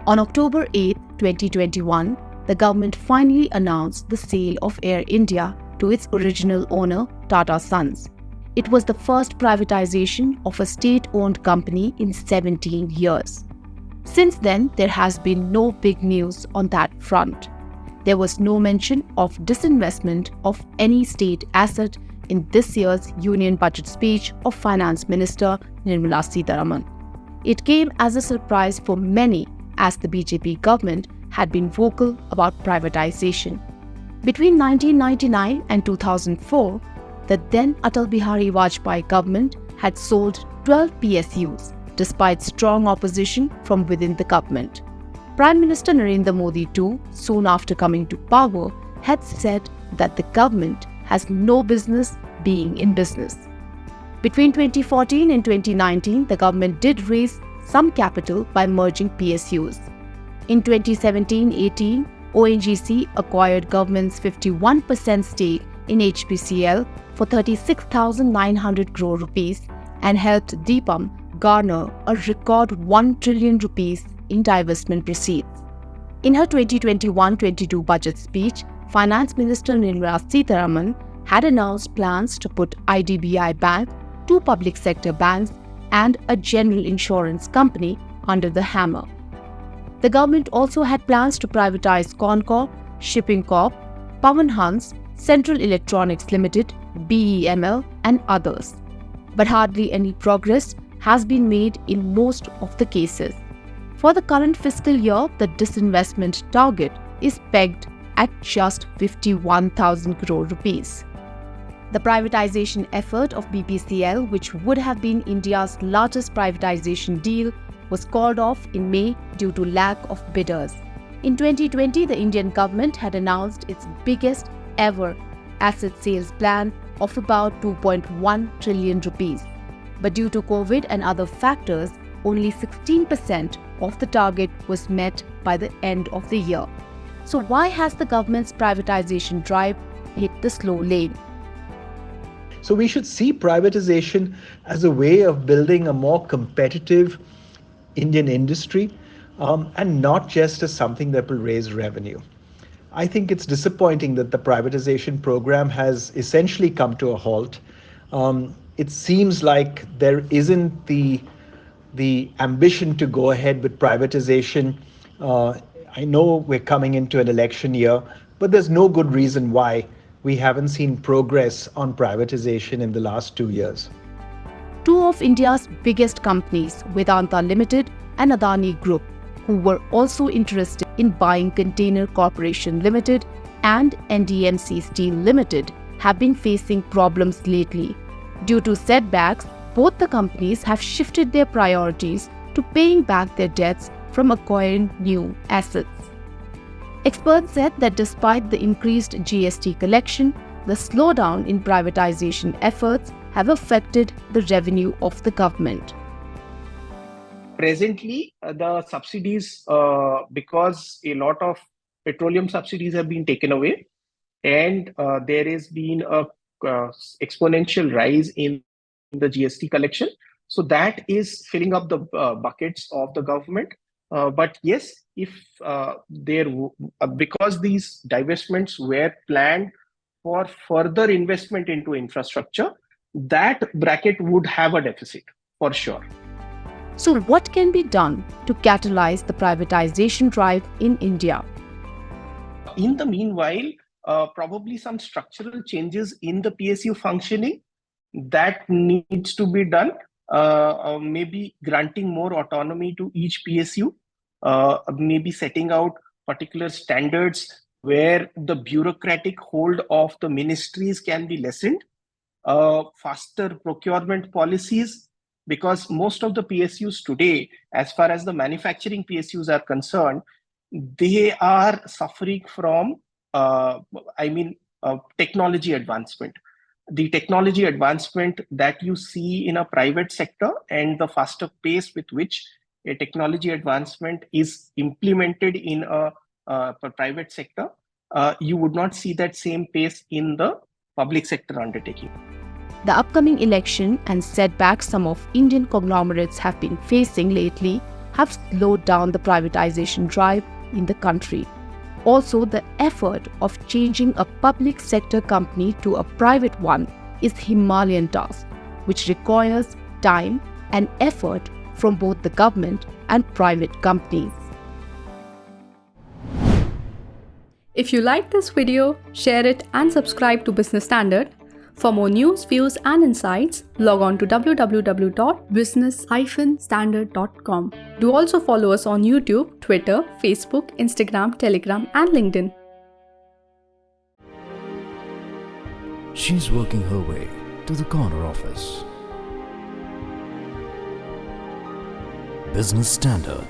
On October 8, 2021, the government finally announced the sale of Air India to its original owner, Tata Sons. It was the first privatization of a state-owned company in 17 years. Since then, there has been no big news on that front. There was no mention of disinvestment of any state asset in this year's Union Budget speech of Finance Minister Nirmala Sitharaman. It came as a surprise for many as the BJP government had been vocal about privatization. Between 1999 and 2004, the then Atal Bihari Vajpayee government had sold 12 PSUs despite strong opposition from within the government. Prime Minister Narendra Modi too, soon after coming to power, had said that the government has no business being in business. Between 2014 and 2019, the government did raise some capital by merging PSUs. In 2017-18, ONGC acquired government's 51% stake in HPCL for 36,900 crore rupees and helped DIPAM garner a record 1 trillion rupees in divestment proceeds. In her 2021-22 budget speech, Finance Minister Nirmala Sitharaman had announced plans to put IDBI Bank, 2 public sector banks, and a general insurance company under the hammer. The government also had plans to privatize Concorp, Shipping Corp, Pawan Hans, Central Electronics Limited, BEML, and others. But hardly any progress has been made in most of the cases. For the current fiscal year, the disinvestment target is pegged at just 51,000 crore rupees. The privatization effort of BPCL, which would have been India's largest privatization deal, was called off in May due to lack of bidders. In 2020, the Indian government had announced its biggest ever asset sales plan of about 2.1 trillion rupees. But due to COVID and other factors, only 16% of the target was met by the end of the year. So why has the government's privatization drive hit the slow lane? So we should see privatization as a way of building a more competitive Indian industry and not just as something that will raise revenue. I think it's disappointing that the privatization program has essentially come to a halt. It seems like there isn't the ambition to go ahead with privatization. I know we're coming into an election year, but there's no good reason why we haven't seen progress on privatization in the last 2 years. 2 of India's biggest companies, Vedanta Limited and Adani Group, who were also interested in buying Container Corporation Limited and NDMC Steel Limited, have been facing problems lately. Due to setbacks, both the companies have shifted their priorities to paying back their debts from acquiring new assets. Experts said that despite the increased GST collection, the slowdown in privatization efforts have affected the revenue of the government. Presently, the subsidies, because a lot of petroleum subsidies have been taken away, and there has been a exponential rise in the GST collection. So that is filling up the buckets of the government. But yes, if because these divestments were planned for further investment into infrastructure, that bracket would have a deficit for sure. So what can be done to catalyze the privatization drive in India? In the meanwhile, probably some structural changes in the PSU functioning that needs to be done. Maybe granting more autonomy to each PSU, maybe setting out particular standards where the bureaucratic hold of the ministries can be lessened, faster procurement policies, because most of the PSUs today, as far as the manufacturing PSUs are concerned, they are suffering from technology advancement. The technology advancement that you see in a private sector and the faster pace with which a technology advancement is implemented in a private sector, you would not see that same pace in the public sector undertaking. The upcoming election and setbacks some of Indian conglomerates have been facing lately have slowed down the privatization drive in the country. Also, the effort of changing a public sector company to a private one is Himalayan task, which requires time and effort from both the government and private companies. If you like this video, share it and subscribe to Business Standard. For more news, views and insights, log on to www.business-standard.com. Do also follow us on YouTube, Twitter, Facebook, Instagram, Telegram and LinkedIn. She's working her way to the corner office. Business Standard.